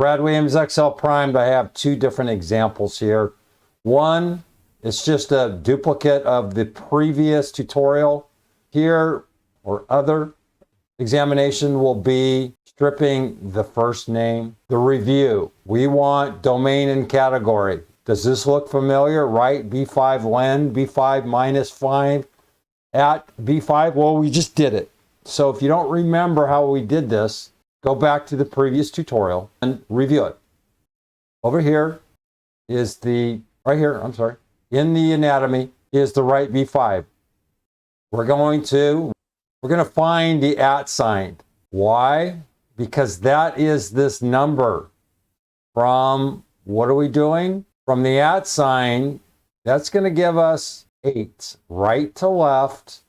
Brad Williams Excel Primed, I have two different examples here. One, it's just a duplicate of the previous tutorial. Here, or other examination will be stripping the first name. The review, we want domain and category. Does this look familiar, right? B5 len, B5 minus 5 at B5. Well, we just did it. So if you don't remember how we did this, go back to the previous tutorial and review it. Over here is the, right here, I'm sorry, in the anatomy is the right B5. We're going to find the at sign. Why? Because that is this number from, what are we doing? From the at sign, that's going to give us 8. Right to left,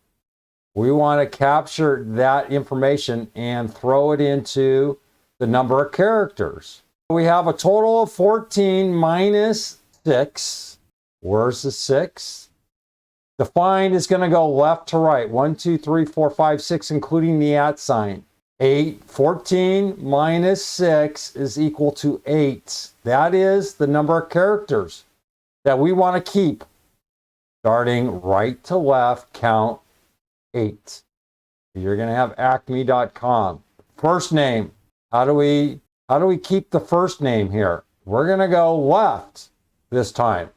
we want to capture that information and throw it into the number of characters. We have a total of 14 minus 6. Where's the 6? The find is going to go left to right. 1, 2, 3, 4, 5, 6, including the at sign. 14 minus 6 is equal to 8. That is the number of characters that we want to keep. Starting right to left, count 8. You're going to have acme.com. First name. How do we keep the first name here? We're going to go left this time.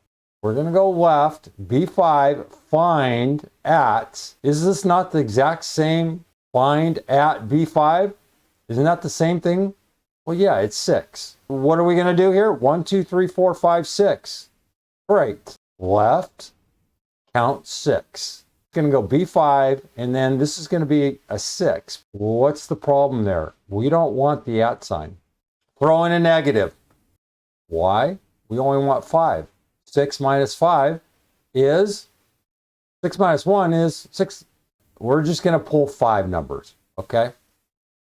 We're going to go left, B5, find at. Is this not the exact same find at B5? Isn't that the same thing? Well, yeah, it's 6. What are we going to do here? 1, 2, 3, 4, 5, 6. Great. Left, count 6. It's going to go B5, and then this is going to be a 6. What's the problem there? We don't want the at sign. Throw in a negative. Why? We only want 5. 6 minus 5 is, 6 minus 1 is 6. We're just going to pull 5 numbers, okay?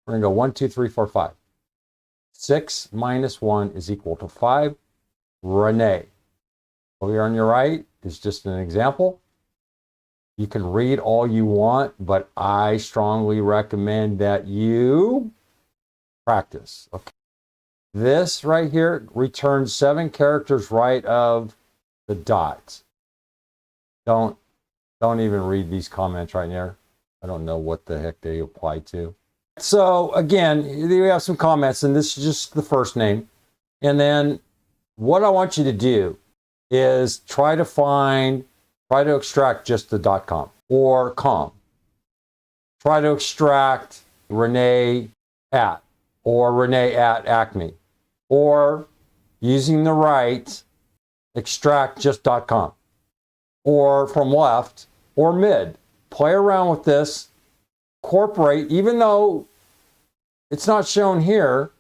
We're going to go 1, 2, 3, 4, 5. 6 minus 1 is equal to 5. Renee. Over here on your right is just an example. You can read all you want, but I strongly recommend that you practice, okay? This right here returns 7 characters right of the dots. Don't even read these comments right here. I don't know what the heck they apply to. So again, we have some comments, and this is just the first name. And then what I want you to do is try to extract just the .com or com. Try to extract Renee at, or Renee at Acme, or using the right, extract just .com, or from left or mid. Play around with this, incorporate, even though it's not shown here,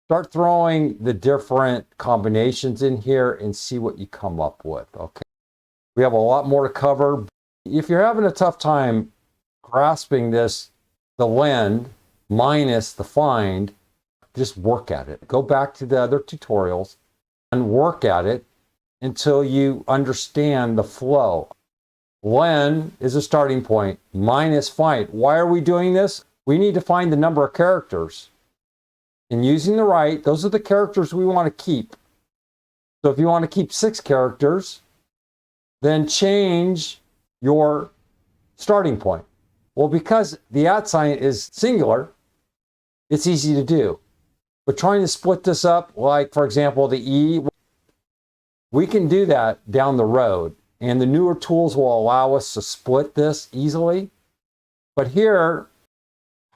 start throwing the different combinations in here and see what you come up with, okay? We have a lot more to cover. If you're having a tough time grasping this, the lend minus the find, just work at it. Go back to the other tutorials and work at it until you understand the flow. Len is a starting point, minus find. Why are we doing this? We need to find the number of characters. And using the right, those are the characters we want to keep. So if you want to keep 6 characters, then change your starting point. Well, because the at sign is singular, it's easy to do. But trying to split this up, like for example, the E, we can do that down the road. And the newer tools will allow us to split this easily. But here,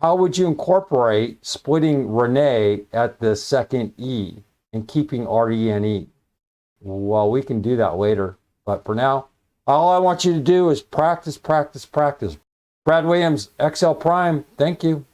how would you incorporate splitting Renee at the second E and keeping RENE? Well, we can do that later. But for now, all I want you to do is practice, practice, practice. Brad Williams, Excel Prime, thank you.